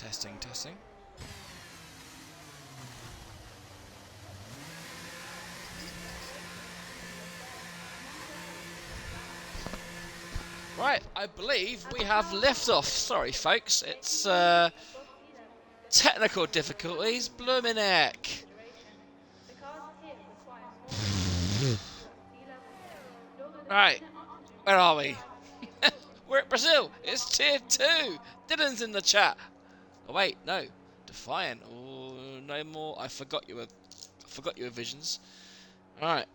Testing, testing. Right, I believe we have liftoff. Sorry, folks, it's technical difficulties. Bloomin' heck. Right, where are we? We're at Brazil. It's tier 2. Dylan's in the chat. Oh wait, no. Defiant. Oh, no more. I forgot you were Visions. All right.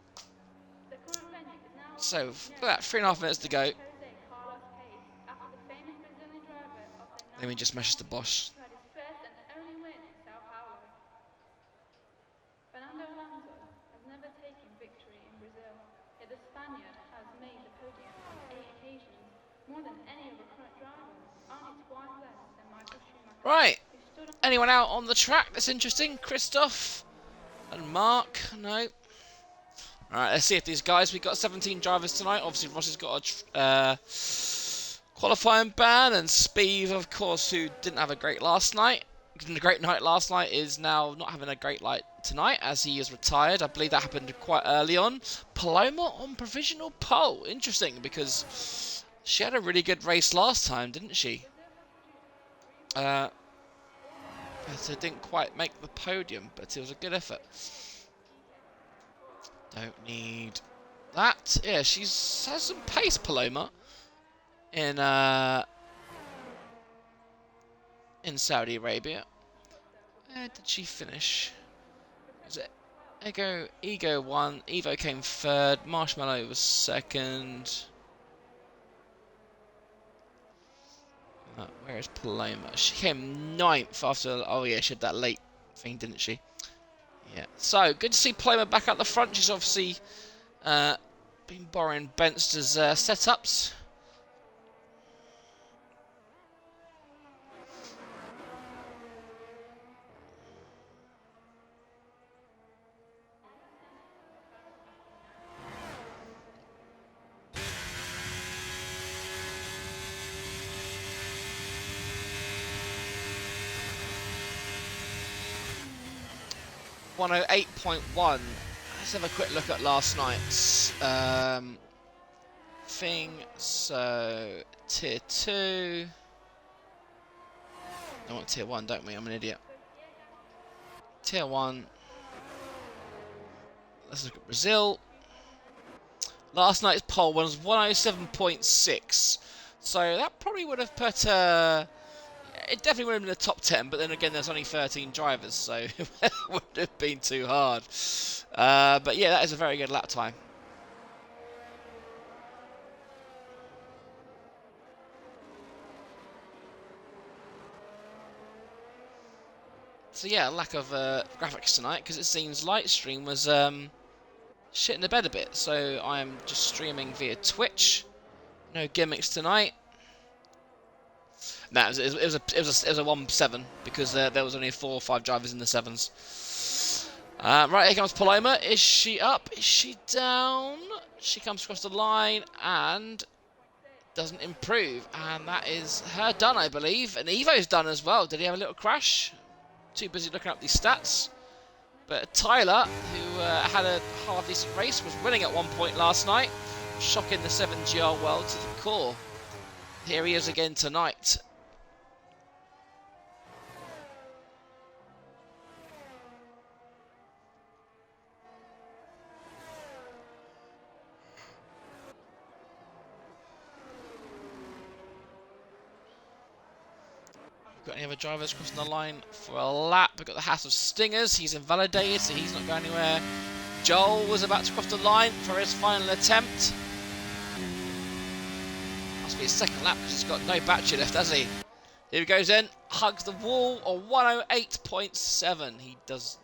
So, look at that, 3.5 minutes to go. Let me just message the boss. Right. Anyone out on the track that's interesting? Christoph and Mark? No. Alright, let's see if these guys... We've got 17 drivers tonight. Obviously, Ross has got a qualifying ban. And Speed, of course, who didn't have a great last night. A great night last night is now not having a great night tonight as he is retired. I believe that happened quite early on. Paloma on provisional pole. Interesting, because she had a really good race last time, didn't she? But it didn't quite make the podium, but it was a good effort. Don't need that. Yeah, she has some pace, Paloma, in Saudi Arabia. Where did she finish? Was it Ego won, Evo came third, Marshmallow was second. Where is Paloma? She came 9th after... Oh yeah, she had that late thing, didn't she? Yeah. So, good to see Paloma back out the front. She's obviously been borrowing Benster's setups. .108.1. Let's have a quick look at last night's thing. So, tier 2. I want tier 1, don't we? I'm an idiot. Tier 1. Let's look at Brazil. Last night's poll was 107.6. So that probably would have put... it definitely would have been the top 10, but then again, there's only 13 drivers, so it wouldn't have been too hard. But yeah, that is a very good lap time. So yeah, lack of graphics tonight, because it seems Lightstream was shitting the bed a bit. So I am just streaming via Twitch. No gimmicks tonight. No, it was a 1-7 because there was only 4 or 5 drivers in the 7s. Right, here comes Paloma. Is she up? Is she down? She comes across the line and doesn't improve. And that is her done, I believe. And Evo's done as well. Did he have a little crash? Too busy looking up these stats. But Tyler, who had a half-decent race, was winning at one point last night, shocking the 7GR world to the core. Here he is again tonight. Got any other drivers crossing the line for a lap? We've got the House of Stingers. He's invalidated, so he's not going anywhere. Joel was about to cross the line for his final attempt. Must be his second lap because he's got no battery left, has he? Here he goes in, hugs the wall on 108.7. He does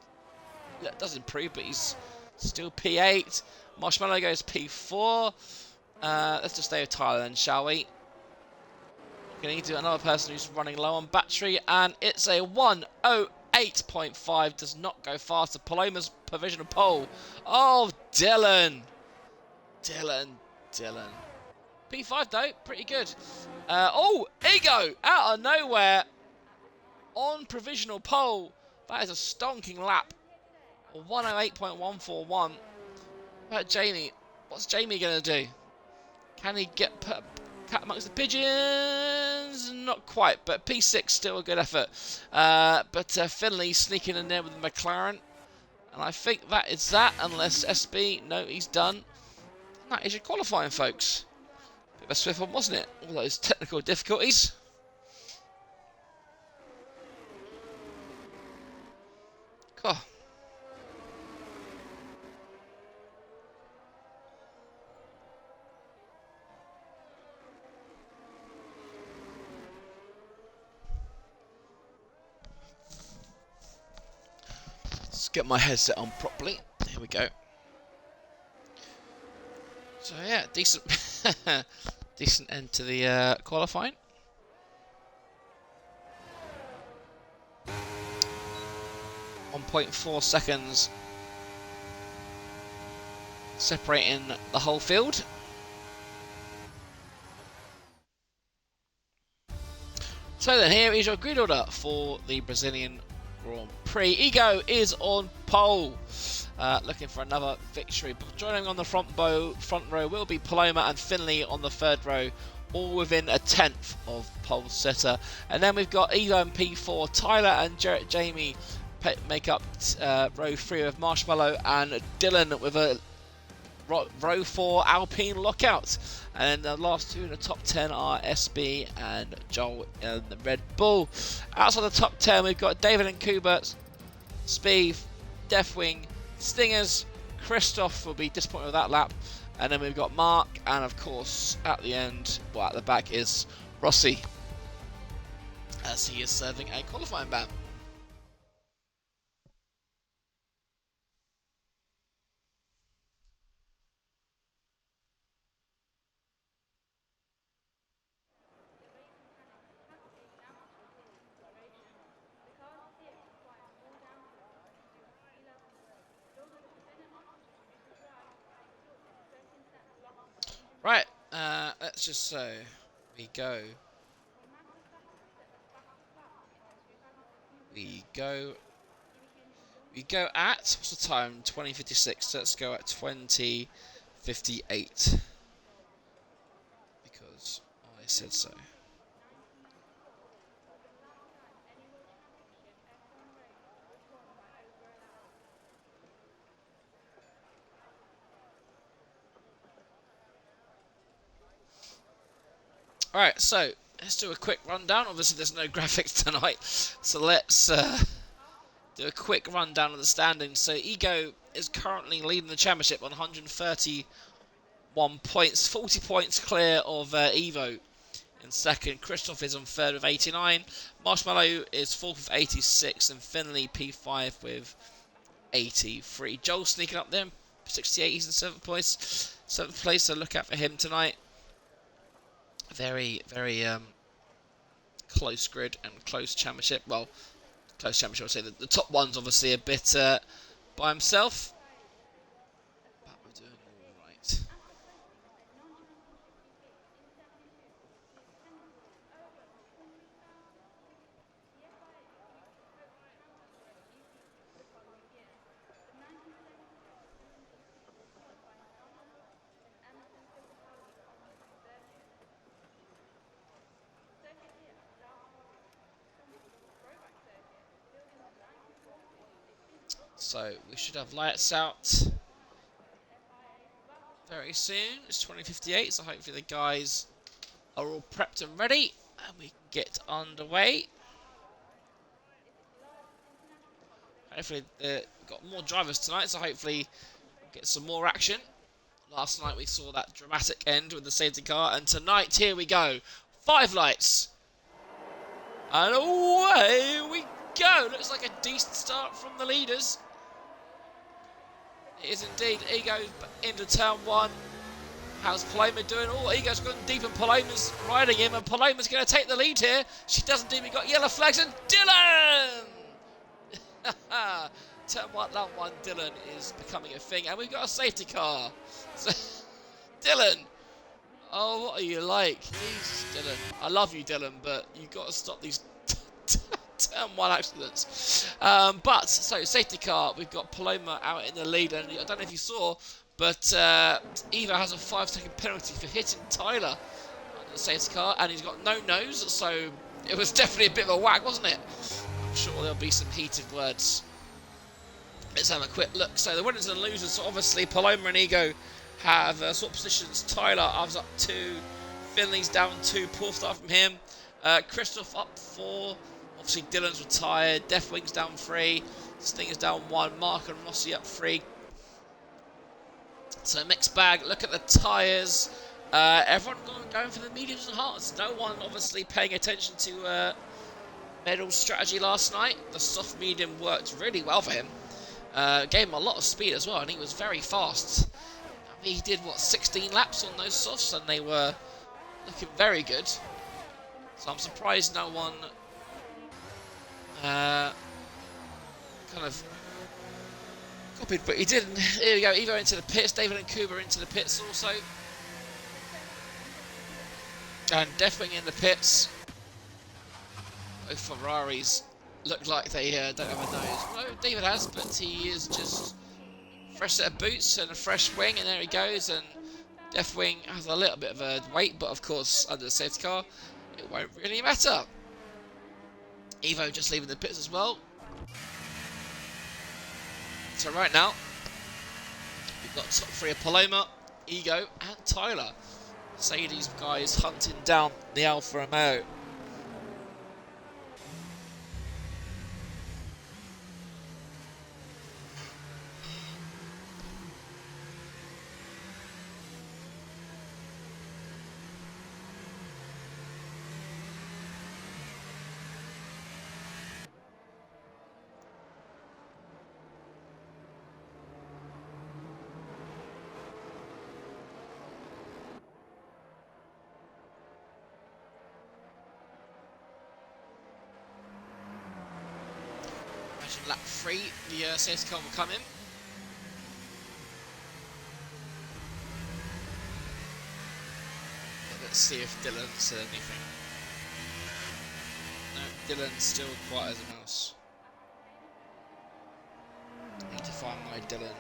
improve, but he's still P8. Marshmallow goes P4. Let's just stay with Tyler then, shall we? Going to need to another person who's running low on battery, and it's a 108.5. Does not go faster. Paloma's provisional pole. Oh, Dylan. P5 though, pretty good. Oh, Ego out of nowhere. on provisional pole. That is a stonking lap. 108.141. About Jamie. What's Jamie going to do? Can he get put cat amongst the pigeons? Not quite, but P6 still a good effort. But Finley sneaking in there with the McLaren. And I think that is that, unless SB, no, he's done. And that is your qualifying, folks. Bit of a swift one, wasn't it? All those technical difficulties. Cool. Let's get my headset on properly. Here we go. So yeah, decent, decent end to the qualifying. 1.4 seconds separating the whole field. So then, here is your grid order for the Brazilian Grand Prix. Ego is on pole, looking for another victory. Joining on the front row will be Paloma and Finley on the third row, all within a tenth of pole sitter. And then we've got Ego and P4, Tyler and Jamie make up row 3 with Marshmallow and Dylan with a row 4 Alpine lockout. And the last two in the top 10 are SB and Joel in the Red Bull. Outside the top 10 we've got David and Kubert, Speed, Deathwing, Stingers, Christoph will be disappointed with that lap. And then we've got Mark, and of course at the end, well at the back is Rossi, as he is serving a qualifying ban. Right, let's just say we go at, what's the time? 20:56. Let's go at 20:58 because I said so. Alright, so let's do a quick rundown. Obviously there's no graphics tonight, so let's do a quick rundown of the standings. So Ego is currently leading the championship on 131 points, 40 points clear of Evo in second. Christoph is on third with 89. Marshmallow is fourth with 86, and Finley P5 with 83. Joel sneaking up there, 68. He's in seventh place. So look out for him tonight. Very, very close grid and close championship. Well, close championship, I'll say the top one's obviously a bit by himself. But we're doing all right. So we should have lights out very soon. It's 20:58, so hopefully the guys are all prepped and ready, and we can get underway. Hopefully we've got more drivers tonight, so hopefully we'll get some more action. Last night we saw that dramatic end with the safety car, and tonight here we go. 5 lights, and away we go. Looks like a decent start from the leaders. It is indeed. Ego into turn 1. How's Paloma doing? Oh, Ego's gone deep and Paloma's riding him, and Paloma's going to take the lead here. She doesn't do. We got yellow flags, and Dylan! Turn 1, lap 1, Dylan is becoming a thing, and we've got a safety car. So, Dylan! Oh, what are you like? Jesus, Dylan. I love you, Dylan, but you've got to stop these Turn 1 accidents. But, so, safety car, we've got Paloma out in the lead, and I don't know if you saw, but Evo has a 5-second penalty for hitting Tyler on the safety car, and he's got no nose, so it was definitely a bit of a whack, wasn't it? I'm sure there'll be some heated words. Let's have a quick look. So the winners and losers, so obviously Paloma and Ego have swap positions. Tyler, I was up 2, Finley's down 2, poor start from him. Christoph up 4, obviously Dylan's retired, Deathwing's down 3, Stinger's down 1, Mark and Rossi up 3. So mixed bag, look at the tyres. Everyone going for the mediums and hards. No one obviously paying attention to Medal's strategy last night. The soft medium worked really well for him. Gave him a lot of speed as well, and he was very fast. I mean, he did, what, 16 laps on those softs, and they were looking very good. So I'm surprised no one kind of copied, but he didn't. Here we go, Evo into the pits, David and Kuba into the pits also. And Deathwing in the pits. Both Ferraris look like they don't have a nose. Well, David has, but he is just fresh set of boots and a fresh wing, and there he goes. And Deathwing has a little bit of a weight, but of course, under the safety car, it won't really matter. Evo just leaving the pits as well. So right now, we've got top 3 of Paloma, Ego, and Tyler. Sadie's guys hunting down the Alfa Romeo. Lap 3, the safety car will come in. Let's see if Dylan said anything. No, Dylan's still quiet as a mouse. I need to find my Dylan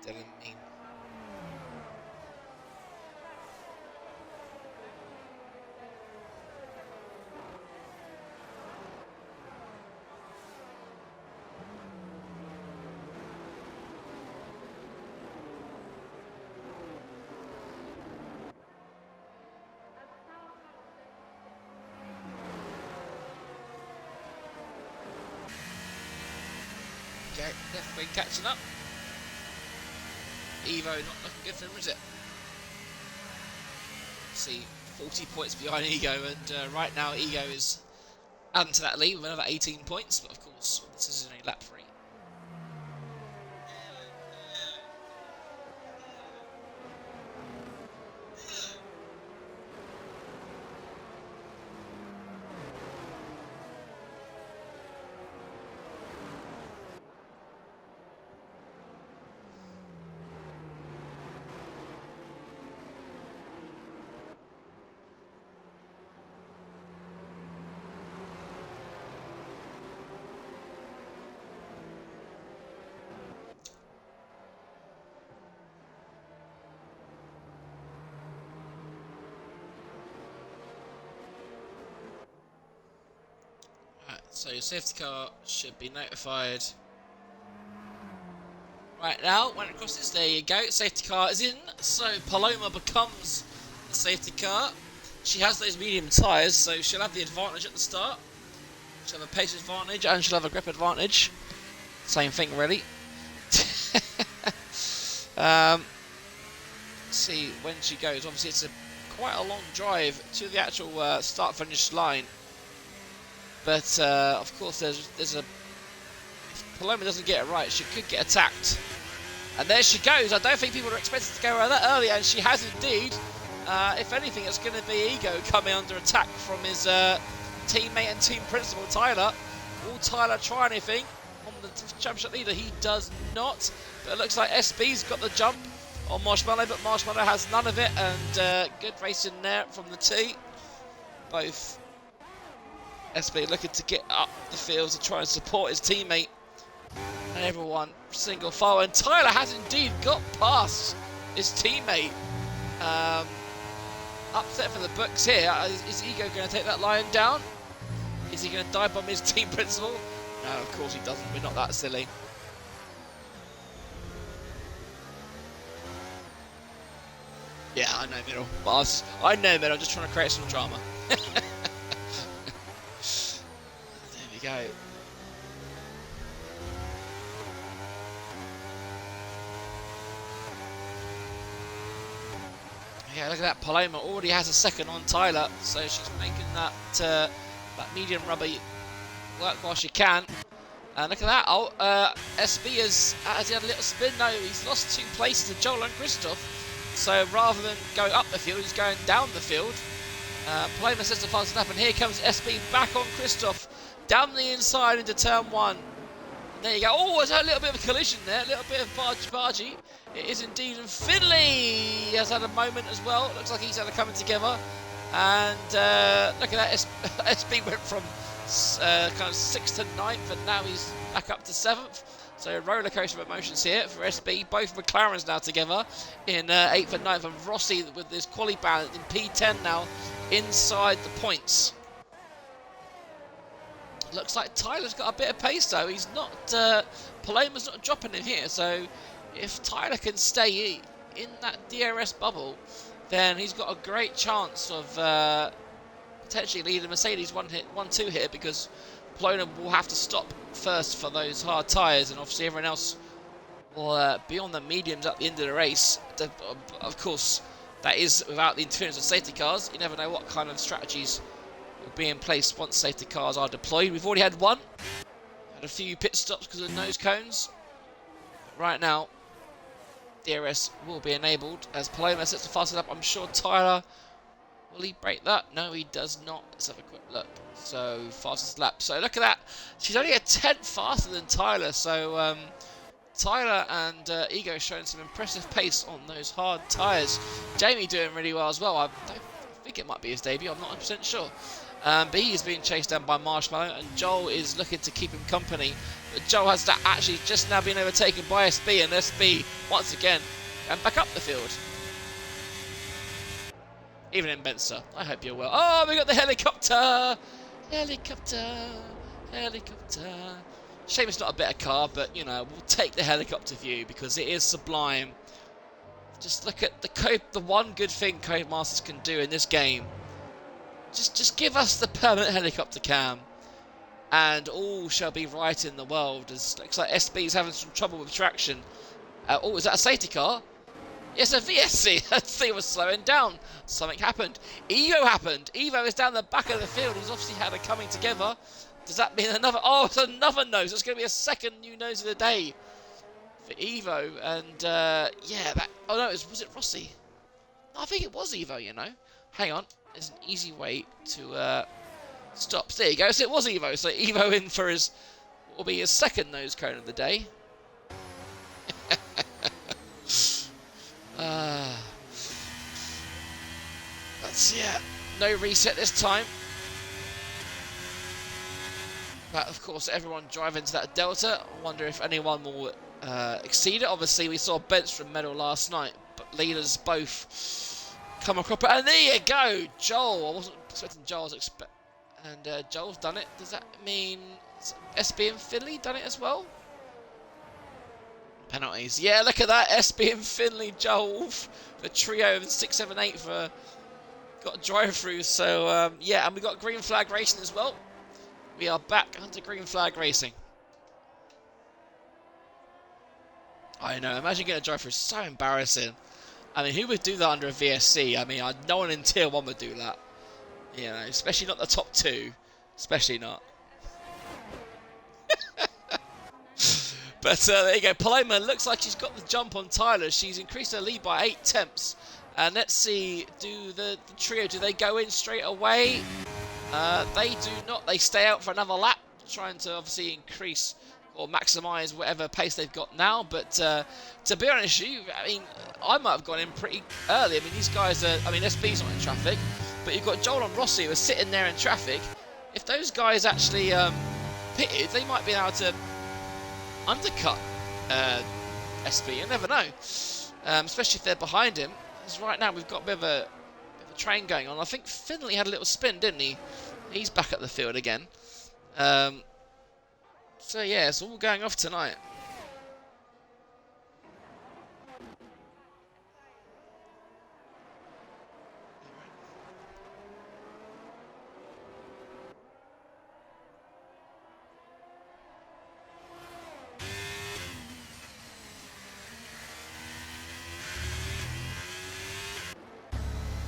meme. Okay, Deathwing catching up. Evo not looking good for him, is it? See, 40 points behind Ego, and right now Ego is adding to that lead with another 18 points, but of course, this is only lap 3. So your safety car should be notified right now when it crosses. There you go, safety car is in. So Paloma becomes the safety car. She has those medium tyres, so she'll have the advantage at the start. She'll have a pace advantage and she'll have a grip advantage. Same thing really. See when she goes. Obviously it's quite a long drive to the actual start-finish line. But of course, there's a. If Paloma doesn't get it right, she could get attacked. And there she goes. I don't think people were expected to go that early, and she has indeed. If anything, it's going to be Ego coming under attack from his teammate and team principal Tyler. Will Tyler try anything on the championship leader? He does not. But it looks like SB's got the jump on Marshmallow, but Marshmallow has none of it. And good racing there from the T. Both SB looking to get up the field to try and support his teammate. And everyone single file. And Tyler has indeed got past his teammate. Upset for the books here. Is Ego going to take that line down? Is he going to dive bomb his team principal? No, of course he doesn't. We're not that silly. Yeah, I know, Middle. But I know, Middle. I'm just trying to create some drama. There we go. Yeah, look at that. Paloma already has a second on Tyler, so she's making that that medium rubber work while she can. And look at that. Oh, SB has he had a little spin? No, he's lost 2 places to Joel and Christoph. So rather than going up the field, he's going down the field. Paloma says to fast enough, and here comes SB back on Christoph. Down the inside into turn 1. And there you go. Oh, there's a little bit of a collision there. A little bit of bargy. It is indeed. And Finley has had a moment as well. Looks like he's had a coming together. And look at that. SB went from kind of 6th to 9th, and now he's back up to 7th. So roller coaster of emotions here for SB. Both McLarens now together in 8th and 9th. And Rossi with this quali band in P10 now inside the points. Looks like Tyler's got a bit of pace though. He's not, Paloma's not dropping him here. So if Tyler can stay in that DRS bubble, then he's got a great chance of potentially leading Mercedes 1-2 here, because Paloma will have to stop first for those hard tyres, and obviously everyone else will be on the mediums at the end of the race. Of course, that is without the interference of safety cars. You never know what kind of strategies will be in place once safety cars are deployed. We've already had one. Had a few pit stops because of nose cones. But right now, DRS will be enabled as Paloma sets to fasten up. I'm sure Tyler, will he break that? No, he does not. Let's have a quick look. So, fastest lap. So, look at that. She's only a 10th faster than Tyler. So, Tyler and Ego showing some impressive pace on those hard tyres. Jamie doing really well as well. I think it might be his debut. I'm not 100% sure. But he is being chased down by Marshmallow, and Joel is looking to keep him company. But Joel has actually just now been overtaken by SB, and SB, once again, and back up the field. Even in Benzer. I hope you're well. Oh, we got the helicopter! Helicopter! Helicopter! Shame it's not a better car, but, you know, we'll take the helicopter view because it is sublime. Just look at the one good thing Codemasters can do in this game. Just give us the permanent helicopter cam, and all shall be right in the world. As looks like SB's having some trouble with traction. Oh, is that a safety car? Yes, a VSC. That thing was slowing down. Something happened. Evo happened. Evo is down the back of the field. He's obviously had a coming together. Does that mean another? Oh, it's another nose. It's going to be a second new nose of the day for Evo. And yeah, that. Oh no, was it Rossi? No, I think it was Evo. You know. Hang on. There's an easy way to stop. There you go. So it was Evo. So Evo in for his, will be his second nose cone of the day. But yeah, no reset this time. But of course, everyone driving into that Delta. I wonder if anyone will exceed it. Obviously, we saw Benstrom medal last night, but leaders both come across. And there you go, Joel. I wasn't expecting Joel's and Joel's done it. Does that mean SB and Finley done it as well? Penalties. Yeah, look at that. SB and Finley, Joel, the trio of 6, 7, 8 for got a drive through. So yeah, and we got green flag racing as well. We are back onto green flag racing. I know. Imagine getting a drive through. So embarrassing. I mean, who would do that under a VSC? I mean, no one in Tier 1 would do that. You know, especially not the top 2. Especially not. But there you go. Paloma looks like she's got the jump on Tyler. She's increased her lead by 8 tenths. And let's see, do the trio, do they go in straight away? They do not. They stay out for another lap, trying to obviously increase or maximise whatever pace they've got now. But to be honest with you, I mean, I might have gone in pretty early. I mean, these guys are, I mean, SB's not in traffic, but you've got Joel and Rossi who are sitting there in traffic, if those guys actually pitted, they might be able to undercut SB. You never know, especially if they're behind him. Because right now we've got a bit of a train going on. I think Finley had a little spin, didn't he? He's back at the field again. So yeah, it's all going off tonight.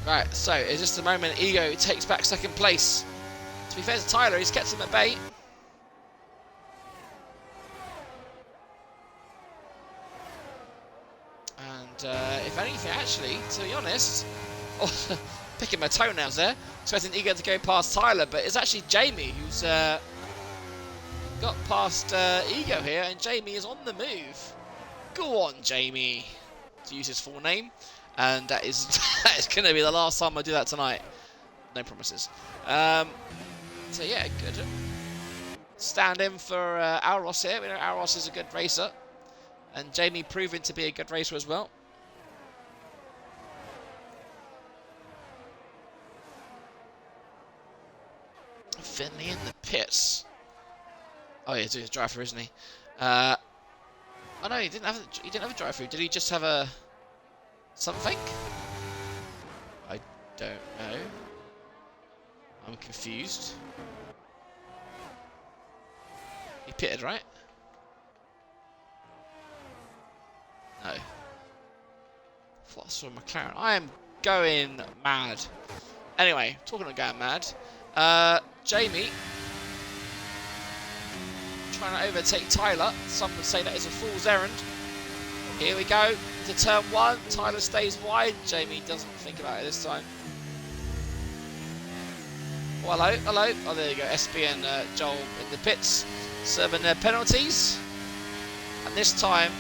Right, so it's just a moment. Ego takes back second place. To be fair to Tyler, he's kept him at bay. And if anything, actually, to be honest, picking my toenails there, expecting Ego to go past Tyler, but it's actually Jamie who's got past Ego here, and Jamie is on the move. Go on, Jamie, to use his full name. And that is going to be the last time I do that tonight. No promises. So yeah, good. Stand in for Alros here. We know Alros is a good racer. And Jamie proving to be a good racer as well. Finley in the pits. Oh yeah, he's a driver, isn't he? Oh no, he didn't have a drive-through. Did he just have a something? I don't know. I'm confused. He pitted, right? No. What's from McLaren? I am going mad. Anyway, talking of going mad, Jamie trying to overtake Tyler. Some would say that is a fool's errand. Here we go to turn one. Tyler stays wide. Jamie doesn't think about it this time. Oh, hello, hello. Oh, there you go. SB and Joel in the pits serving their penalties. And this time,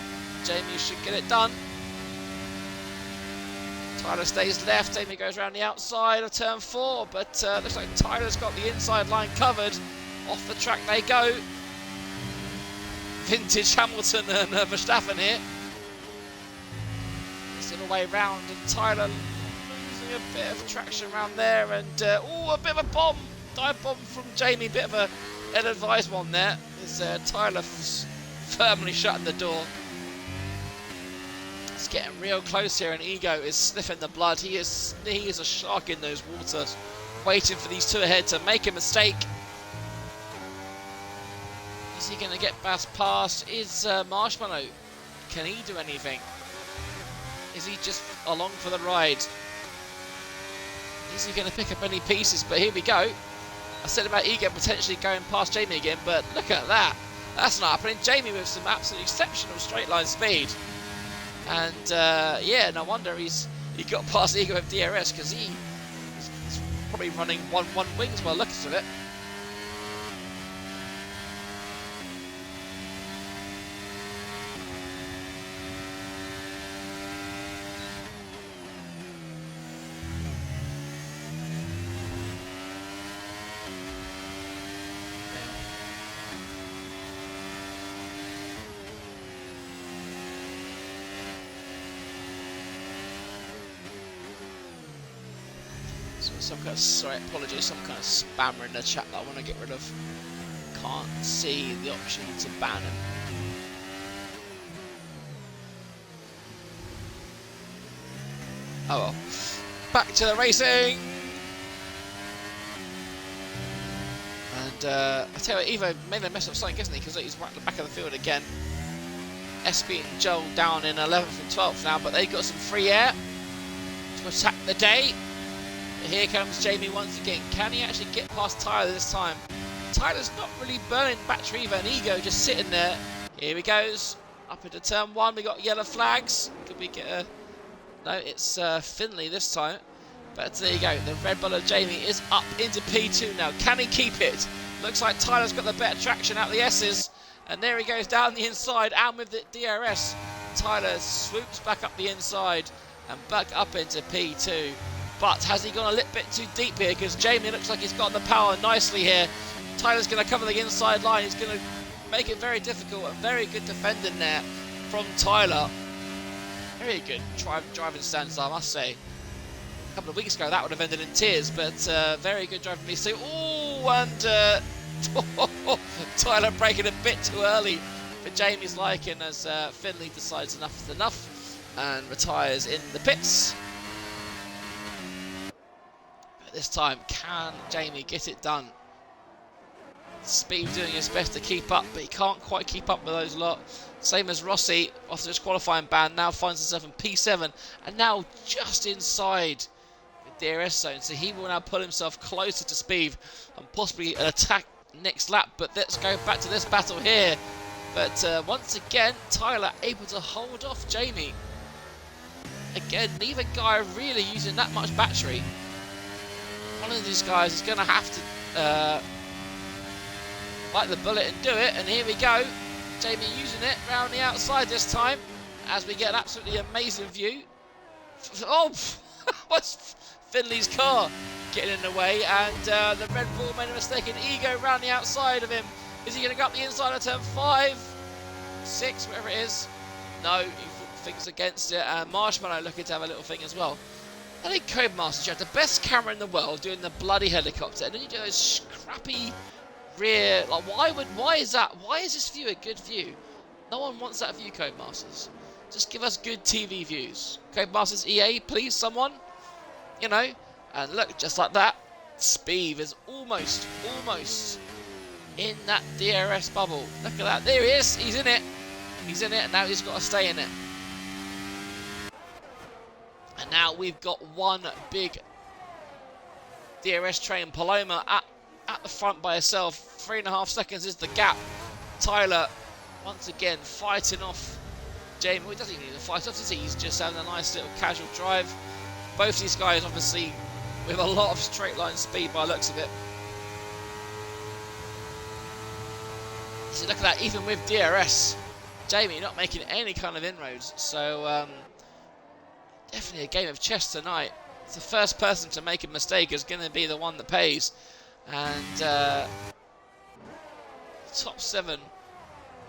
Jamie should get it done. Tyler stays left. Jamie goes around the outside of turn 4, but looks like Tyler's got the inside line covered. Off the track they go. Vintage Hamilton and Verstappen here. It's the other way round, and Tyler losing a bit of traction around there, and oh, a bit of a bomb, dive bomb from Jamie, bit of a ill-advised one there. Is Tyler firmly shutting the door. It's getting real close here, and Ego is sniffing the blood. He is a shark in those waters, waiting for these two ahead to make a mistake. Is he going to get past? Is Marshmallow? Can he do anything? Is he just along for the ride? Is he going to pick up any pieces? But here we go. I said about Ego potentially going past Jamie again, but look at that. That's not happening. Jamie with some absolutely exceptional straight line speed. And yeah, no wonder he got past Ego with DRS, because he's probably running one wings by the looks of it. Some kind of, sorry, apologies, some kind of spammer in the chat that I want to get rid of. Can't see the option to ban him. Oh well. Back to the racing! And I tell you what, Evo made a mess of something, isn't he? Because he's right at the back of the field again. SB and Joel down in 11th and 12th now, but they've got some free air to attack the day. Here comes Jamie once again. Can he actually get past Tyler this time? Tyler's not really burning battery either, and Ego just sitting there. Here he goes. Up into turn 1, we got yellow flags. Could we get a... No, it's Finley this time. But there you go. The Red Bull of Jamie is up into P2 now. Can he keep it? Looks like Tyler's got the better traction out the S's. And there he goes down the inside, and with the DRS, Tyler swoops back up the inside and back up into P2. But has he gone a little bit too deep here? Because Jamie looks like he's got the power nicely here. Tyler's going to cover the inside line. He's going to make it very difficult. A very good defending there from Tyler. Very good driving stance, I must say. A couple of weeks ago, that would have ended in tears, but very good drive from me. So, and Tyler breaking a bit too early for Jamie's liking as Finley decides enough is enough and retires in the pits. But this time, can Jamie get it done? Speed doing his best to keep up, but he can't quite keep up with those lot. Same as Rossi, after his qualifying ban, now finds himself in P7 and now just inside the DRS zone. So he will now put himself closer to Speed and possibly an attack next lap. But let's go back to this battle here. But once again, Tyler able to hold off Jamie. Again, neither guy really using that much battery. One of these guys is going to have to bite the bullet and do it. And here we go. Jamie using it round the outside this time as we get an absolutely amazing view. Oh, what's Finley's car getting in the way, and the Red Bull made a mistake in ego round the outside of him. Is he going to go up the inside of turn 5, 6, whatever it is? No, he thinks against it, and Marshmallow looking to have a little thing as well. I think Codemasters, you have the best camera in the world doing the bloody helicopter, and then you do those crappy rear, like why is this view a good view? No one wants that view, Codemasters. Just give us good TV views. Codemasters EA, please, someone. You know, and look, just like that, Speed is almost in that DRS bubble. Look at that, there he is, he's in it, and now he's got to stay in it. And now we've got one big DRS train, Paloma at the front by herself. 3.5 seconds is the gap. Tyler once again fighting off Jamie. Well, he doesn't even need to fight off, does he? He's just having a nice little casual drive. Both these guys obviously with a lot of straight line speed by the looks of it. So look at that, even with DRS, Jamie not making any kind of inroads. So definitely a game of chess tonight. It's the first person to make a mistake is going to be the one that pays. And top 7,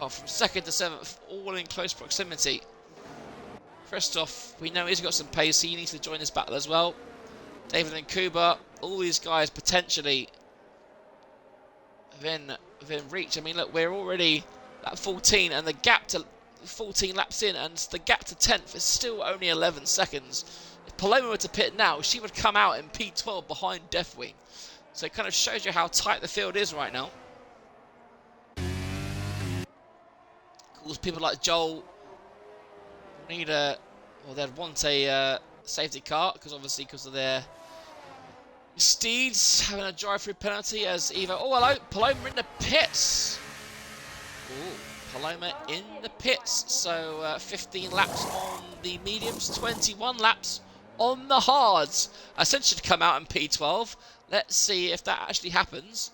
well, from 2nd to 7th, all in close proximity. Christoph, we know he's got some pace, so he needs to join this battle as well. David and Kuba, all these guys potentially within reach. I mean, look, we're already at 14, and the gap to 14 laps in, and the gap to 10th is still only 11 seconds. If Paloma were to pit now, she would come out in P12 behind Deathwing. So it kind of shows you how tight the field is right now. Of course, people like Joel need they'd want a safety car, because obviously because of their steeds having a drive-through penalty as Evo. Oh, hello, Paloma in the pits. Ooh, Paloma in the pits. So 15 laps on the mediums, 21 laps on the hards. Essentially to come out in P12. Let's see if that actually happens.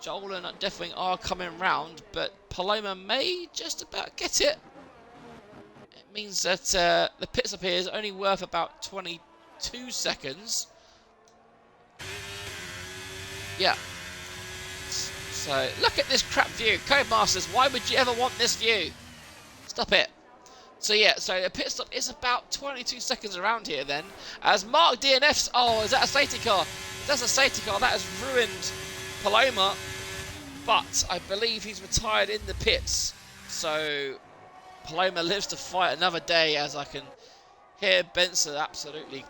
Joel and Deathwing are coming round, but Paloma may just about get it. It means that the pits up here is only worth about 22 seconds. Yeah. So, look at this crap view. Codemasters, why would you ever want this view? Stop it. So yeah, so the pit stop is about 22 seconds around here then. As Mark DNFs, oh, is that a safety car? If that's a safety car, that has ruined Paloma. But I believe he's retired in the pits. So Paloma lives to fight another day, as I can hear Benson absolutely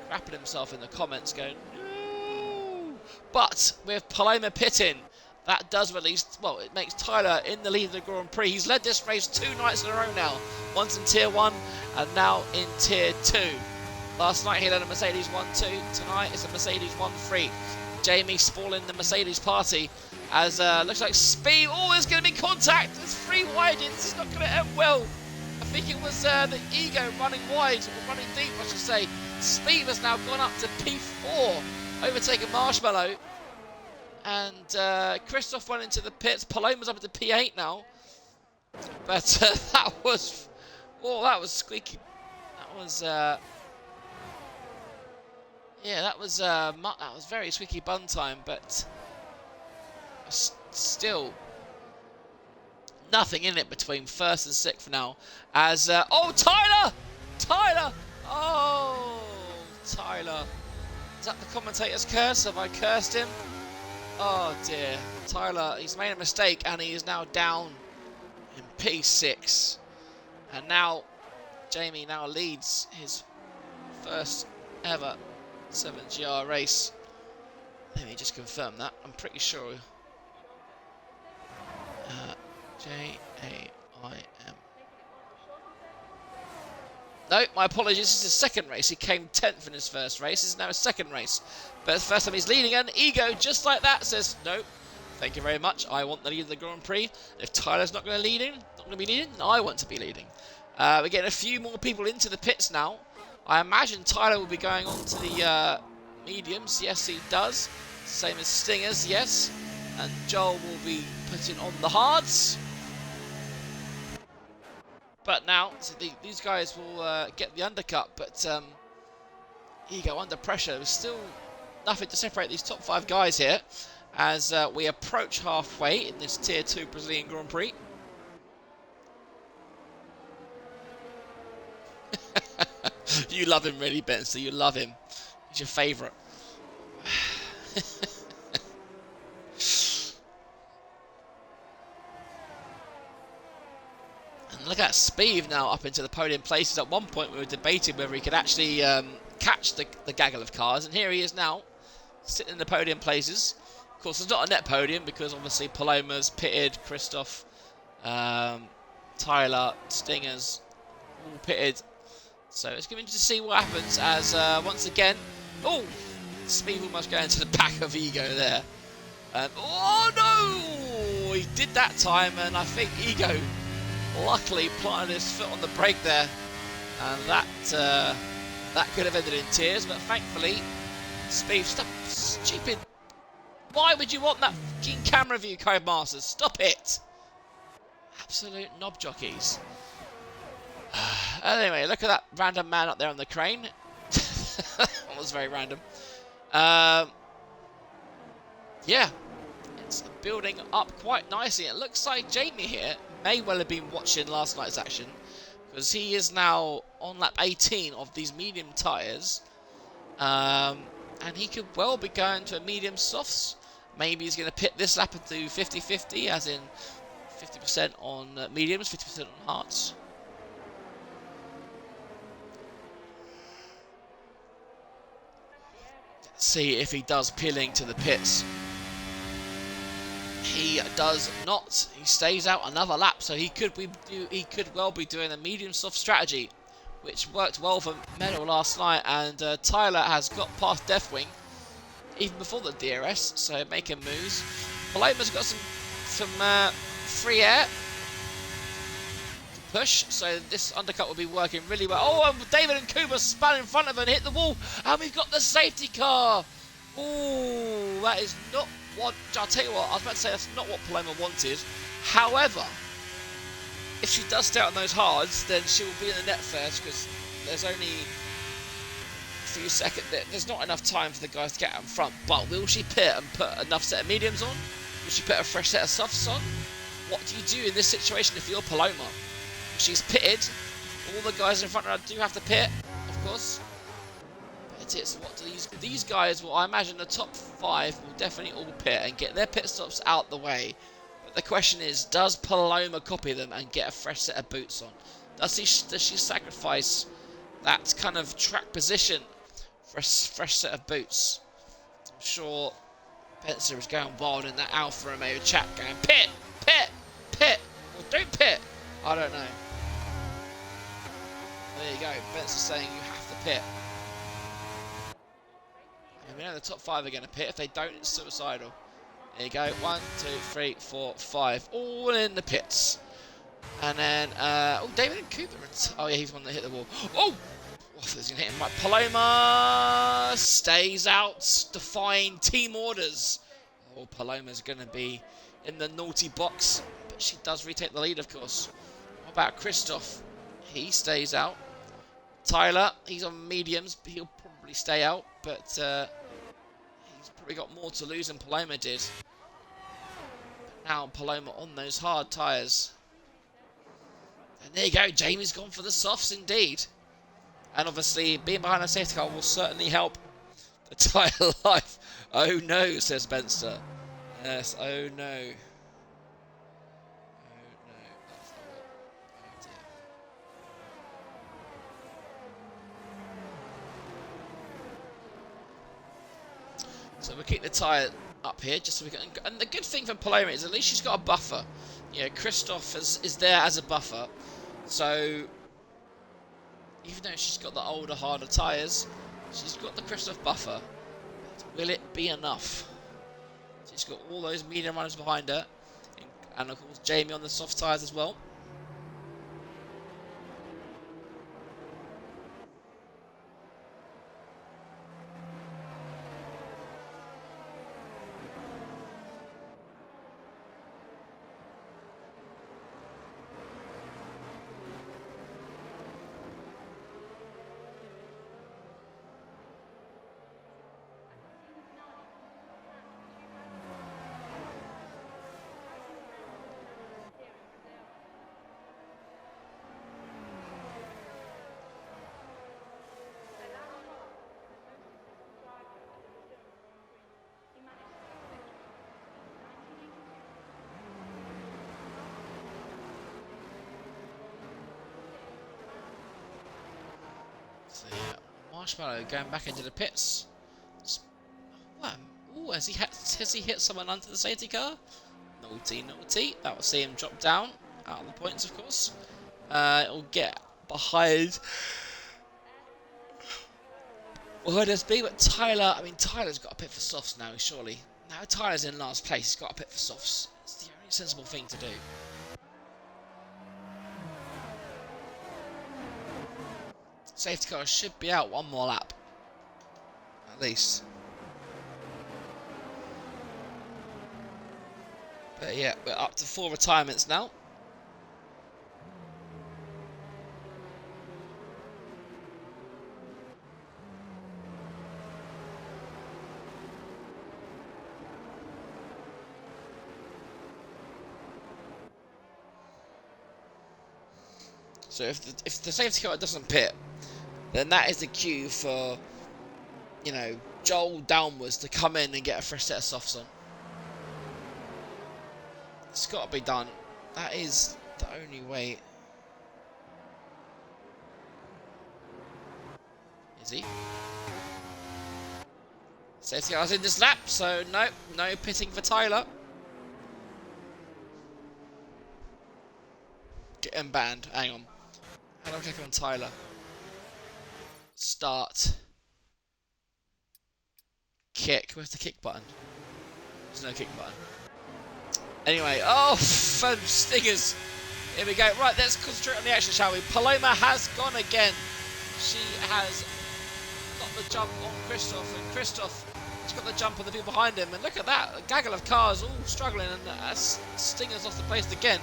crapping himself in the comments going, no. But with Paloma pitting, that does release, well, it makes Tyler in the lead of the Grand Prix. He's led this race 2 nights in a row now. Once in Tier 1 and now in Tier 2. Last night he led a Mercedes 1-2. Tonight it's a Mercedes 1-3. Jamie spoiling the Mercedes party as looks like Speed. Oh, there's going to be contact. There's 3 wide in. This is not going to end well. I think it was the Ego running wide, or running deep, I should say. Speed has now gone up to P4, overtaking Marshmallow. And Christoph went into the pits. Paloma's up to P8 now. But that was squeaky. That was Yeah, that was very squeaky bun time, but still nothing in it between first and sixth now. As oh, Tyler, oh, Tyler, is that the commentator's curse? Have I cursed him? Oh dear, Tyler, he's made a mistake and he is now down in P6, and now Jamie now leads his first ever 7GR race. Let me just confirm that. I'm pretty sure. J-A-I-M. No, my apologies. This is his second race. He came 10th in his first race. This is now his second race. But it's the first time he's leading, and Ego, just like that, says, no, thank you very much. I want the lead of the Grand Prix. If Tyler's not going to be leading, then I want to be leading. We're getting a few more people into the pits now. I imagine Tyler will be going on to the mediums. Yes, he does. Same as Stingers, yes. And Joel will be putting on the hards. But now, so these guys will get the undercut. But Ego under pressure. There's still nothing to separate these top 5 guys here. As we approach halfway in this Tier 2 Brazilian Grand Prix. You love him, really, Benson. You love him. He's your favourite. And look at Speed now up into the podium places. At one point we were debating whether he could actually catch the gaggle of cars. And here he is now, sitting in the podium places. Of course, it's not a net podium because obviously Paloma's pitted, Christoph, Tyler, Stingers, all pitted. So it's going to see what happens as once again, oh, Speed almost going to the back of Ego there. Oh no, he did that time, and I think Ego luckily planted his foot on the brake there, and that could have ended in tears. But thankfully, Speed, stop, stupid. Why would you want that fucking camera view, Codemasters? Stop it. Absolute knob jockeys. Anyway, look at that random man up there on the crane. That was very random. Yeah, it's building up quite nicely. It looks like Jamie here may well have been watching last night's action, because he is now on lap 18 of these medium tyres. And he could well be going to a medium softs. Maybe he's going to pit this lap and do 50-50, as in 50% on mediums, 50% on hards. See if he does peeling to the pits. He does not. He stays out another lap, so he could well be doing a medium soft strategy, which worked well for Medal last night. And Tyler has got past Deathwing even before the DRS, so making moves. Paloma's got some free air push, so this undercut will be working really well. Oh, and David and Cooper spun in front of him and hit the wall, and we've got the safety car. Oh, that is not what, I'll tell you what, I was about to say that's not what Paloma wanted. However, if she does stay out on those hards, then she will be in the net first, because there's only a few seconds, there's not enough time for the guys to get out in front. But will she pit and put enough set of mediums on? Will she put a fresh set of softs on? What do you do in this situation if you're Paloma? She's pitted. All the guys in front of her do have to pit, of course. But it's what do these guys will, I imagine the top 5 will definitely all pit and get their pit stops out the way. But the question is, does Paloma copy them and get a fresh set of boots on? Does she sacrifice that kind of track position for a fresh set of boots? I'm sure Spencer is going wild in that Alfa Romeo chat, going pit, pit, pit, or don't pit. I don't know. There you go. Ben's saying you have to pit. And we know the top 5 are going to pit. If they don't, it's suicidal. There you go. 1, 2, 3, 4, 5. All in the pits. And then, oh, David and Cooper. Oh, yeah, he's the one that hit the wall. Oh! He's going to hit him. Right, Paloma stays out, defying team orders. Oh, Paloma's going to be in the naughty box. But she does retake the lead, of course. What about Christoph? He stays out. Tyler, he's on mediums, but he'll probably stay out, but he's probably got more to lose than Paloma did. But now Paloma on those hard tyres. And there you go, Jamie's gone for the softs indeed. And obviously, being behind a safety car will certainly help the tyre life. Oh no, says Spencer. Yes, oh no. Oh no, that's not what. Oh dear. So we'll keep the tyre up here, just so we can. And the good thing for Paloma is at least she's got a buffer. Yeah, Christoph is there as a buffer. So even though she's got the older, harder tyres, she's got the Christoph buffer. But will it be enough? She's got all those medium runners behind her, and of course Jamie on the soft tyres as well. So yeah, Marshmallow going back into the pits. Ooh, has he hit someone under the safety car? Naughty, naughty. That will see him drop down out of the points, of course. It'll get behind SB, but Tyler. I mean, Tyler's got a pit for softs now, surely. Now Tyler's in last place. He's got a pit for softs. It's the only sensible thing to do. Safety car should be out one more lap, at least. But yeah, we're up to 4 retirements now. So if the safety car doesn't pit, then that is the cue for, you know, Joel downwards to come in and get a fresh set of softs on. It's got to be done. That is the only way. Is he? Safety car's in this lap, so no pitting for Tyler. Get him banned. Hang on. How do I click on Tyler? Start. Kick. Where's the kick button? There's no kick button. Anyway, oh, Stingers. Here we go. Right, let's concentrate on the action, shall we? Paloma has gone again. She has got the jump on Christoph, and Christoph has got the jump on the people behind him. And look at that, a gaggle of cars all struggling, and Stinger's lost the place again,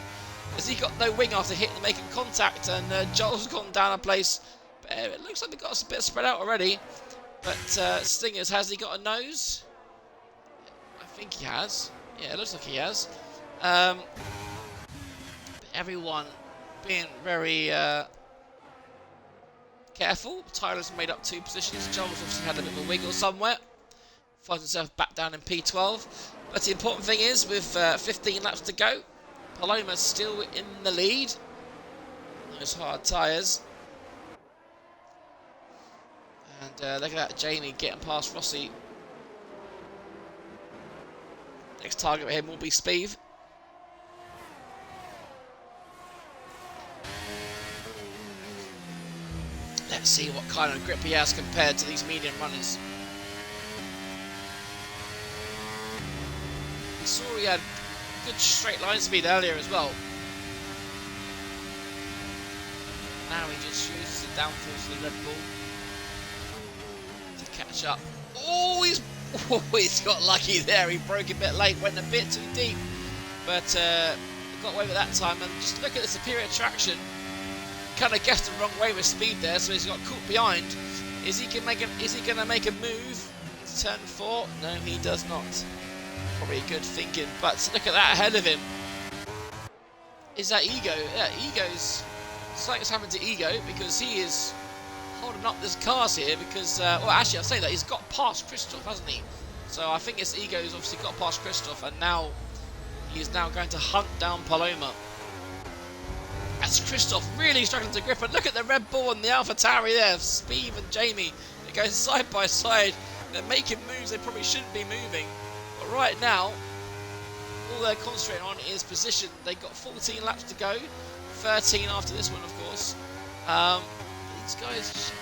as he got no wing after hitting and making contact, and Joel's gone down a place. But it looks like we've got a bit spread out already. But Stingers, has he got a nose? I think he has. Yeah, it looks like he has. Everyone being very careful. Tyler's made up 2 positions. Joel's obviously had a bit of a wiggle somewhere. Finds himself back down in P12. But the important thing is, with 15 laps to go, Paloma's still in the lead. Those hard tyres. And look at that, Jamie getting past Rossi. Next target for him will be Spieth. Let's see what kind of grip he has compared to these medium runners. We saw he had good straight line speed earlier as well. Now he just uses the downforce of the Red Bull to catch up. Oh, he's got lucky there. He broke a bit late, went a bit too deep, but got away with that time. And just look at the superior traction. Kind of guessed the wrong way with speed there, so he's got caught behind. Is he gonna make a move to turn 4? No, he does not. Probably good thinking, but look at that ahead of him. Is that Ego? Yeah, Ego's... Something's happened to Ego because he is holding up this cars here because... well, actually, I'll say that. He's got past Christoph, hasn't he? So I think it's Ego who's obviously got past Christoph, and now he is now going to hunt down Paloma. As Christoph really struggling to grip, and look at the Red Bull and the AlphaTauri there, Speed and Jamie. They're going side by side. They're making moves they probably shouldn't be moving. But right now, all they're concentrating on is position. They've got 14 laps to go, 13 after this one, of course. These guys,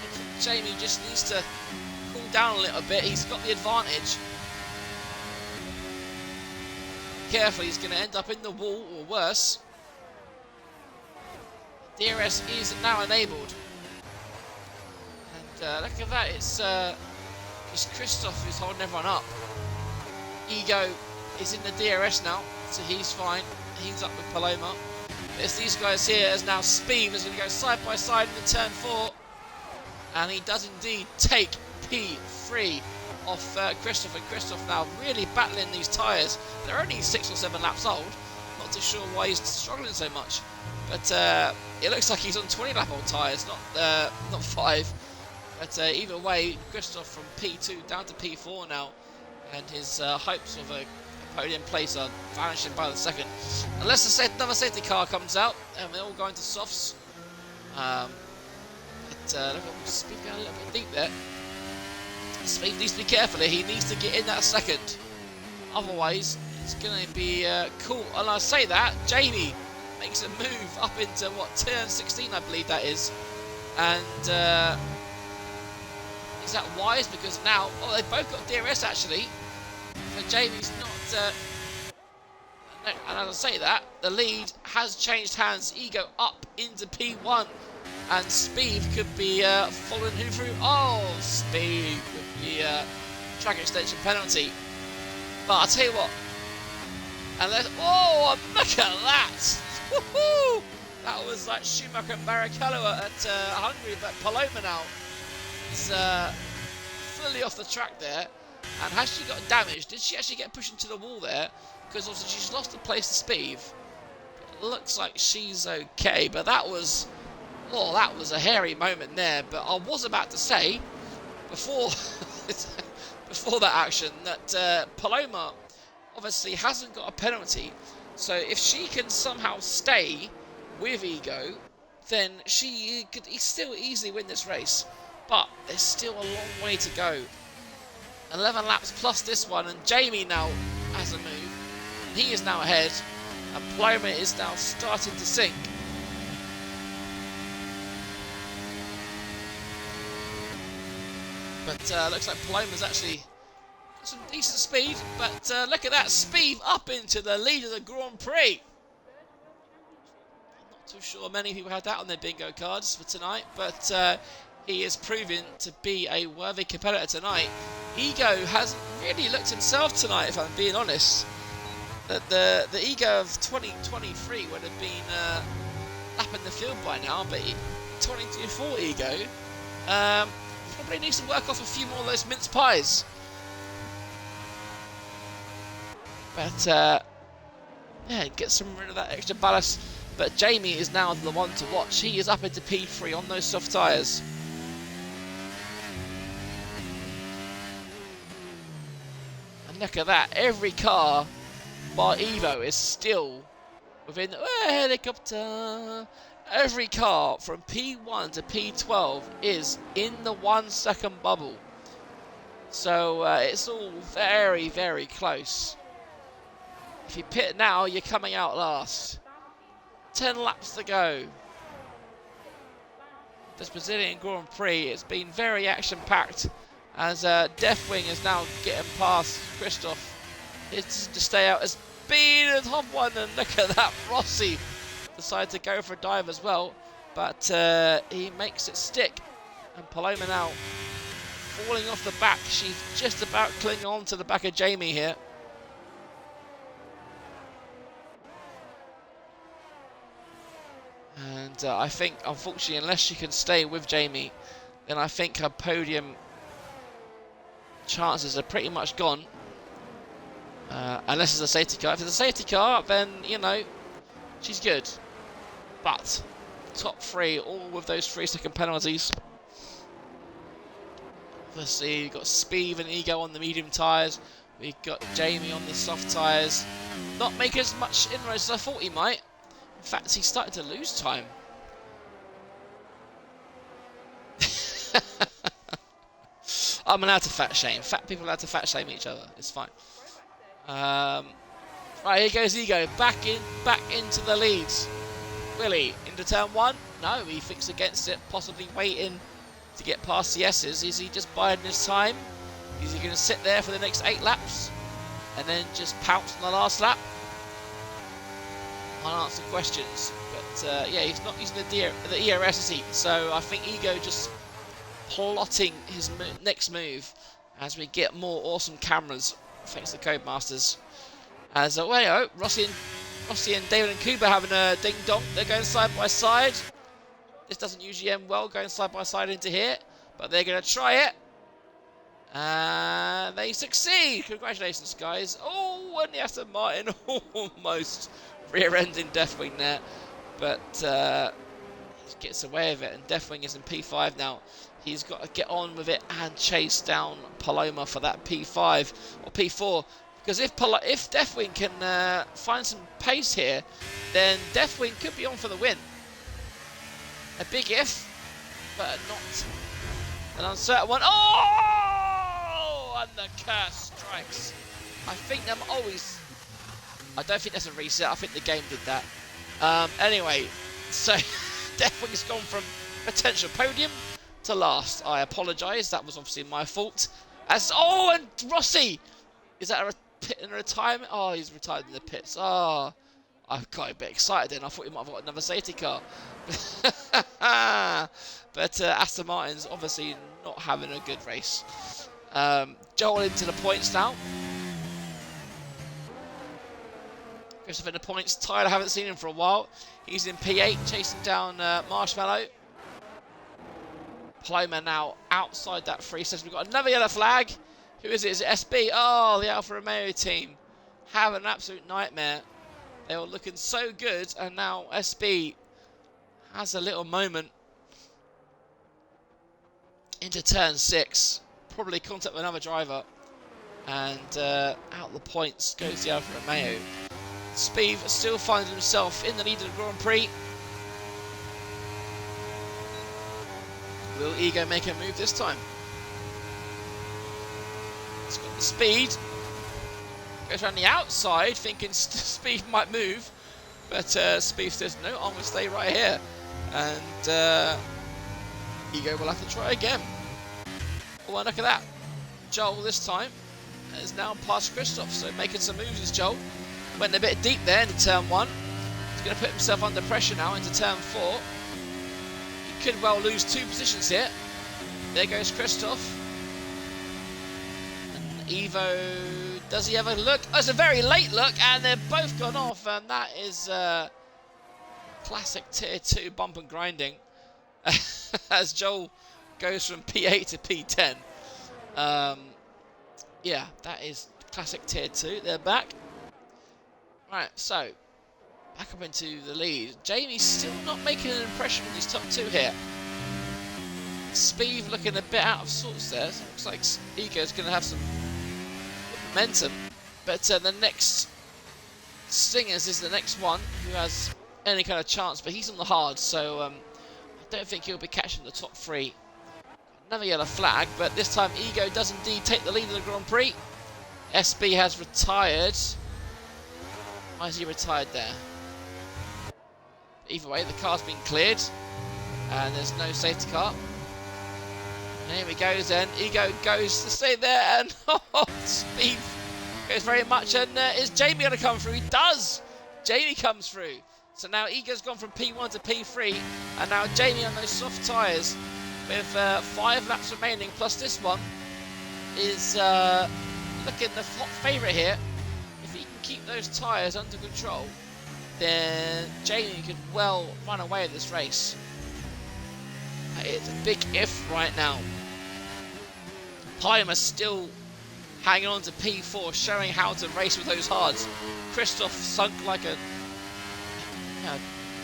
Jamie just needs to cool down a little bit. He's got the advantage. Careful, he's going to end up in the wall or worse. DRS is now enabled. And look at that, it's Christoph who's holding everyone up. Ego is in the DRS now, so he's fine. He's up with Paloma. It's these guys here as now Speed is going to go side by side in the turn 4. And he does indeed take P3 off Christoph. And Christoph now really battling these tyres. They're only 6 or 7 laps old. Not too sure why he's struggling so much. But it looks like he's on 20 lap old tyres, not 5. But either way, Christoph from P2 down to P4 now. And his hopes of a podium place are vanishing by the second. Unless another safety car comes out and they're all going to softs. Look at Speed going a little bit deep there. Speed needs to be careful here. He needs to get in that second. Otherwise, it's going to be cool. And I say that, Jamie makes a move up into, what, turn 16, I believe that is. And is that wise? Because now, oh, they've both got DRS actually. So Jamie's not... and as I say that, the lead has changed hands. Ego up into P1. And Speed could be following him through. Oh, Speed with the track extension penalty. But I'll tell you what. Oh, look at that! Woohoo! That was like Schumacher and Barrichello at Hungary, but Paloma now is fully off the track there. And has she got damaged? Did she actually get pushed into the wall there? Because obviously she's lost the place to Speed. It looks like she's okay, but that was... Oh, that was a hairy moment there. But I was about to say, before before that action, that Paloma obviously hasn't got a penalty. So if she can somehow stay with Ego, then she could still easily win this race. But there's still a long way to go. 11 laps plus this one, and Jamie now has a move. He is now ahead, and Paloma is now starting to sink. But looks like Paloma's actually got some decent speed. But look at that Speed up into the lead of the Grand Prix. I'm not too sure many people had that on their bingo cards for tonight, but he is proving to be a worthy competitor tonight. Ego hasn't really looked himself tonight, if I'm being honest. The Ego of 2023 would have been lapping the field by now, but 2024 Ego probably needs to work off a few more of those mince pies. But yeah, get some rid of that extra ballast. But Jamie is now the one to watch. He is up into P3 on those soft tyres. And look at that, every car bar Evo is still within the helicopter. Every car from P1 to P12 is in the 1 second bubble. So it's all very, very close. If you pit now, you're coming out last. 10 laps to go. This Brazilian Grand Prix, it's been very action-packed as Deathwing is now getting past Christoph. It's to stay out as Speed and top one, and look at that, Rossi decided to go for a dive as well, but he makes it stick. And Paloma now falling off the back. She's just about clinging on to the back of Jamie here. And I think, unfortunately, unless she can stay with Jamie, then I think her podium chances are pretty much gone. Unless it's a safety car. If it's a safety car, then, you know, she's good. But top 3, all with those 3-second penalties. Obviously, we've got Spieth and Ego on the medium tyres. We've got Jamie on the soft tyres. Not making as much inroads as I thought he might. In fact, he's starting to lose time. I'm allowed to fat shame. Fat people are allowed to fat shame each other. It's fine. Right, here goes Ego. Back into the leads. Willie into turn 1. No, he thinks against it. Possibly waiting to get past the S's. Is he just biding his time? Is he going to sit there for the next 8 laps and then just pounce on the last lap? Unanswered questions. But yeah, he's not using the ERS, is he? So I think Ego just plotting his next move as we get more awesome cameras thanks to Codemasters. As Rossi and David and Cooper having a ding dong. They're going side by side. This doesn't usually end well, going side by side into here, but they're going to try it. And they succeed. Congratulations, guys. Oh, and the Aston Martin almost rear-ending Deathwing there, but he gets away with it. And Deathwing is in P5 now. He's got to get on with it and chase down Paloma for that P5 or P4. Because if Deathwing can find some pace here, then Deathwing could be on for the win. A big if, but not an uncertain one. Oh! And the curse strikes. I think them always... I don't think that's a reset. I think the game did that. Anyway, so Deathwing's gone from potential podium to last. I apologise. That was obviously my fault. And Rossi! Is that a retirement? Oh, he's retired in the pits. Oh, I got a bit excited then. I thought he might have got another safety car. But Aston Martin's obviously not having a good race. Joel into the points now. Christopher in the points. Tyler, I haven't seen him for a while. He's in P8 chasing down Marshmallow. Paloma now outside that free session. We've got another yellow flag. Who is it? Is it SB? Oh, the Alfa Romeo team. Have an absolute nightmare. They were looking so good, and now SB has a little moment into turn 6. Probably contact with another driver. And out the points goes the Alfa Romeo. Spieth still finds himself in the lead of the Grand Prix. Will Ego make a move this time? It's got the speed. Goes around the outside, thinking Spieth might move. But Spieth says, no, I'm going to stay right here. And Ego will have to try again. Oh, and look at that. Joel this time is now past Christoph. So making some moves is Joel. Went a bit deep there into turn 1. He's going to put himself under pressure now into turn 4. He could well lose 2 positions here. There goes Christoph. And Evo, does he have a look? Oh, it's a very late look, and they're both gone off, and that is classic tier 2 bump and grinding. As Joel goes from P8 to P10. Yeah, that is classic tier 2. They're back. Right, so back up into the lead. Jamie's still not making an impression in these top 2 here. Spieth looking a bit out of sorts there. So looks like Ego's going to have some momentum. But the next Stingers is the next one who has any kind of chance. But he's on the hard, so I don't think he'll be catching the top 3. Another yellow flag, but this time Ego does indeed take the lead in the Grand Prix. SB has retired. Why is he retired there? Either way, the car's been cleared. And there's no safety car. And here we go then. Ego goes to stay there. And Spieth goes very much. And is Jamie going to come through? He does! Jamie comes through. So now Ego's gone from P1 to P3. And now Jamie on those soft tyres with 5 laps remaining. Plus this one is looking the hot favourite here. If he can keep those tyres under control, then Jamie could well run away with this race. It's a big if right now. Palmer still hanging on to P4, showing how to race with those hards. Kristoff sunk like a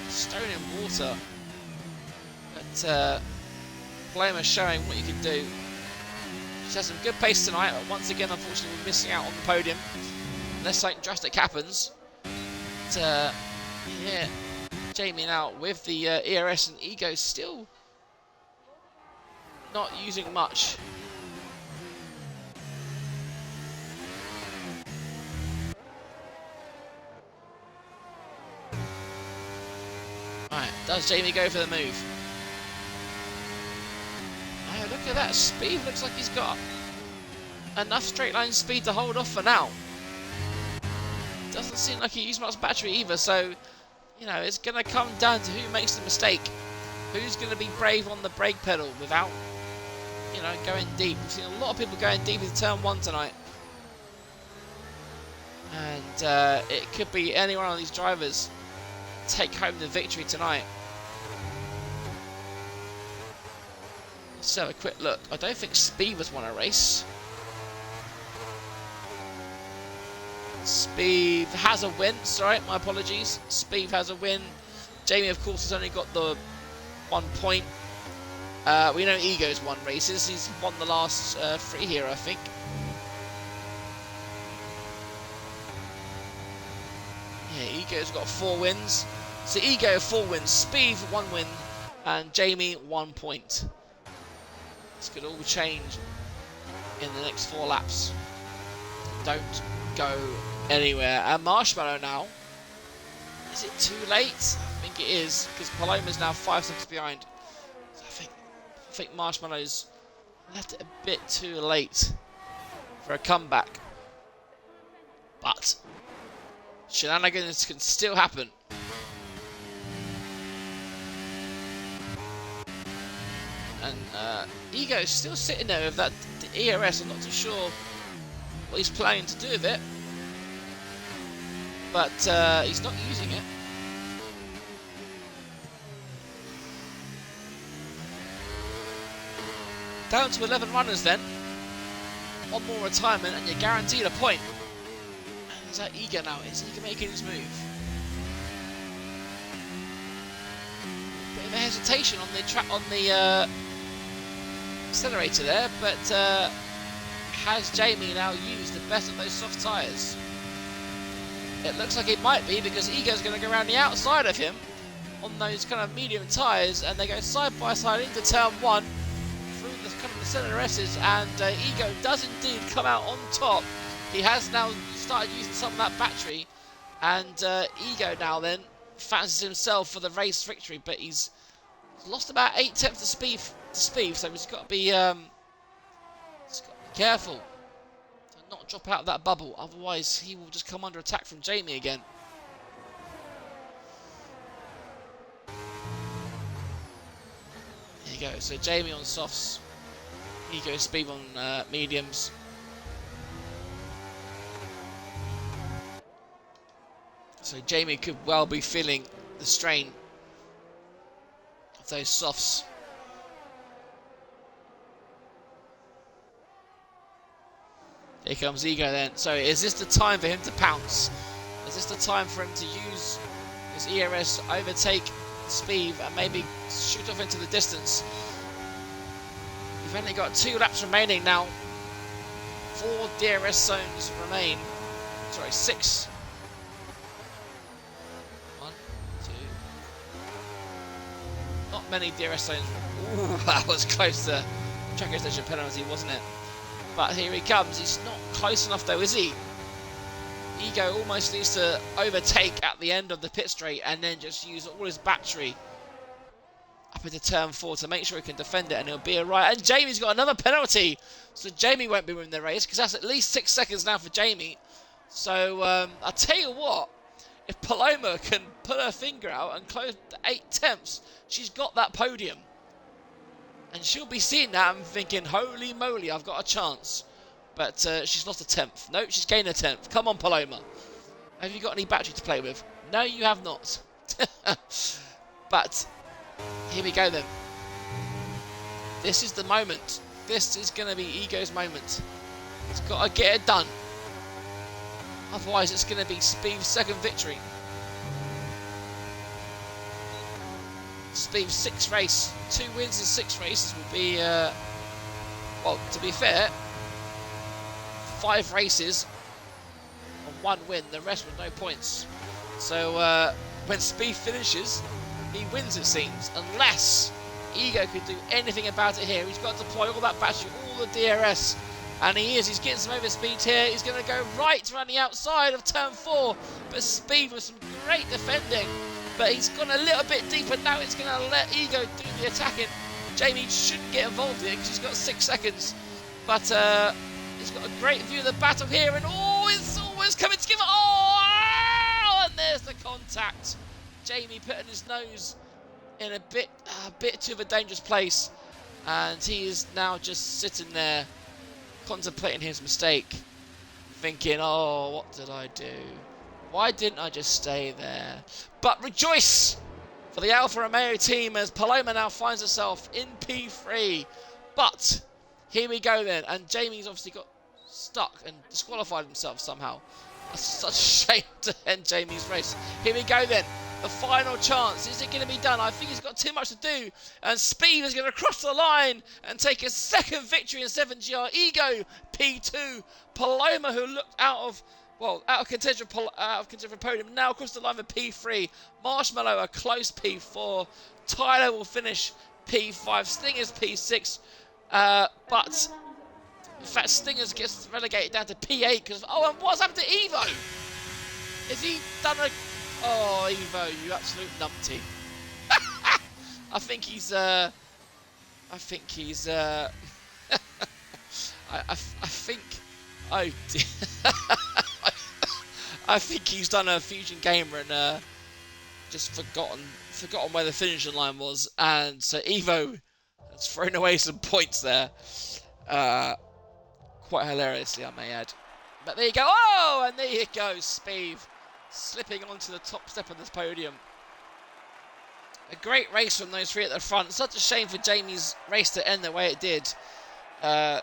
stone in water. But Palmer showing what you can do. She has some good pace tonight, but once again, unfortunately, we're missing out on the podium. Unless something drastic happens. But, yeah, Jamie now with the ERS and Ego still not using much. Alright, does Jamie go for the move? Oh, look at that speed. Looks like he's got enough straight line speed to hold off for now. Doesn't seem like he used much battery either, so, you know, it's going to come down to who makes the mistake. Who's going to be brave on the brake pedal without, you know, going deep. We've seen a lot of people going deep in turn 1 tonight. And it could be any one of these drivers take home the victory tonight. Let's have a quick look. I don't think Speed won a race. Speed has a win. Sorry, my apologies. Speed has a win. Jamie, of course, has only got the 1 point. We know Ego's won races. He's won the last 3 here, I think. Yeah, Ego's got 4 wins. So Ego 4 wins, Speed 1 win, and Jamie 1 point. This could all change in the next 4 laps. Don't go anywhere. And Marshmallow now. Is it too late? I think it is, because Palmer's now 5 seconds behind. So I think Marshmallow's left it a bit too late for a comeback. But shenanigans can still happen. And Ego's still sitting there with that ERS. I'm not too sure what he's planning to do with it. But he's not using it. Down to 11 runners then. One more retirement and you're guaranteed a point. And is that Ego now? Is Ego making his move? Bit of a hesitation on the track, on the accelerator there, but has Jamie now used the best of those soft tyres? It looks like it might be, because Ego's going to go around the outside of him on those kind of medium tyres, and they go side by side into turn 1 through the kind of the centre S's, and Ego does indeed come out on top. He has now started using some of that battery, and Ego now then fancies himself for the race victory, but he's lost about 8 tenths of speed, so he's got to be careful to not drop out of that bubble, otherwise he will just come under attack from Jamie again. There you go, so Jamie on softs, Ego Speed on mediums. So Jamie could well be feeling the strain of those softs. Here comes Ego then. So is this the time for him to pounce? Is this the time for him to use his ERS, overtake Speed, and maybe shoot off into the distance? We've only got 2 laps remaining now. 4 DRS zones remain. Sorry, 6. 1, 2. Not many DRS zones. Ooh, that was close to track station penalty, wasn't it? But here he comes. He's not close enough though, is he? Ego almost needs to overtake at the end of the pit straight and then just use all his battery up into turn 4 to make sure he can defend it, and he'll be alright. And Jamie's got another penalty, so Jamie won't be winning the race, because that's at least 6 seconds now for Jamie. So I'll tell you what, if Paloma can put her finger out and close the 8 tenths, she's got that podium. And she'll be seeing that and thinking, holy moly, I've got a chance. But she's lost a 10th. Nope, she's gained a 10th. Come on, Paloma. Have you got any battery to play with? No, you have not. But here we go then. This is the moment. This is going to be Ego's moment. He's got to get it done. Otherwise, it's going to be Speed's second victory. Speed's 6th race. 2 wins in 6 races would be, well, to be fair, 5 races and 1 win. The rest with no points. So when Speed finishes, he wins, it seems. Unless Ego could do anything about it here. He's got to deploy all that battery, all the DRS. And he's getting some overspeed here. He's going to go right around the outside of turn 4. But Speed with some great defending. But he's gone a little bit deeper. Now it's going to let Ego do the attacking. Jamie shouldn't get involved in it because he's got 6 seconds. But he's got a great view of the battle here. And oh, it's always coming together. Oh, and there's the contact. Jamie putting his nose in a bit too of a dangerous place. And he is now just sitting there contemplating his mistake, thinking, oh, what did I do? Why didn't I just stay there? But rejoice for the Alfa Romeo team as Paloma now finds herself in P3. But here we go then, and Jamie's obviously got stuck and disqualified himself somehow. That's such a shame to end Jamie's race. Here we go then. The final chance. Is it going to be done? I think he's got too much to do. And Speed is going to cross the line and take his 2nd victory in 7GR. Ego, P2. Paloma, who looked out of contention for podium, now across the line for P3. Marshmallow, a close P4. Tyler will finish P5. Stingers, P6. But, in fact, Stingers gets relegated down to P8 because, oh, and what's happened to Evo? Has he done a... Oh, Evo, you absolute numpty. I think he's I think, oh dear. I think he's done a Fusion Gamer and just forgotten where the finishing line was, and so Evo has thrown away some points there. Quite hilariously, I may add. But there you go. Oh, and there you go, Speed. Slipping onto the top step of this podium. A great race from those 3 at the front. Such a shame for Jamie's race to end the way it did. There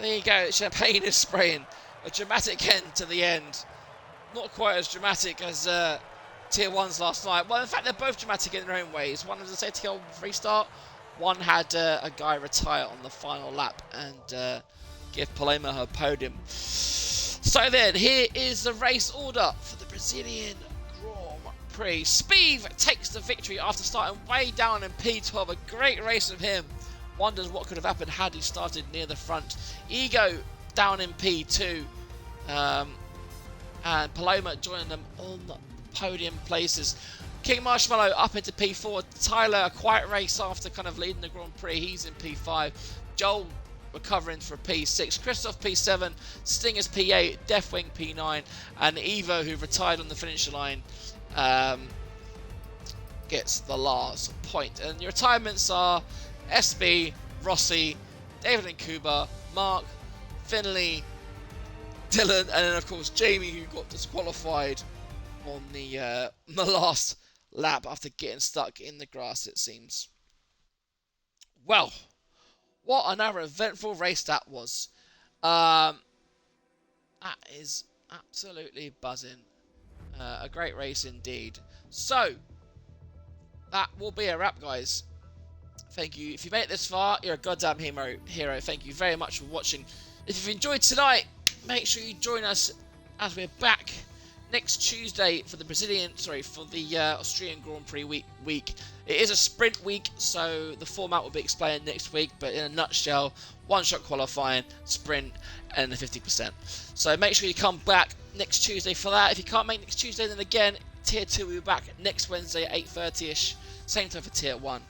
you go, champagne is spraying. A dramatic end to the end. Not quite as dramatic as Tier 1's last night. Well, in fact, they're both dramatic in their own ways. One was a safety car restart. One had a guy retire on the final lap and give Paloma her podium. So then, here is the race order for the Brazilian Grand Prix. Speed takes the victory after starting way down in P12. A great race from him. Wonders what could have happened had he started near the front. Ego down in P2. And Paloma joining them on the podium places. King Marshmallow up into P4. Tyler, a quiet race after kind of leading the Grand Prix. He's in P5. Joel recovering for P6. Christoph P7. Stingers P8. Deathwing P9. And Evo, who retired on the finish line, gets the last point. And your retirements are SB, Rossi, David and Kuba, Mark, Finley, Dylan, and then of course Jamie, who got disqualified on the last lap after getting stuck in the grass, it seems. Well, what another eventful race that was. That is absolutely buzzing. A great race indeed. So, that will be a wrap, guys. Thank you. If you made it this far, you're a goddamn hero. Thank you very much for watching. If you've enjoyed tonight, make sure you join us as we're back next Tuesday for the Austrian Grand Prix week. It is a sprint week, so the format will be explained next week, but in a nutshell, one-shot qualifying, sprint, and the 50%. So make sure you come back next Tuesday for that. If you can't make next Tuesday, then again, Tier 2 will be back next Wednesday at 8:30ish, same time for Tier 1.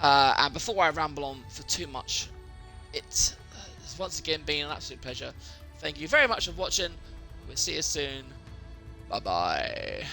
And before I ramble on for too much, it's once again been an absolute pleasure. Thank you very much for watching. We'll see you soon. Bye bye.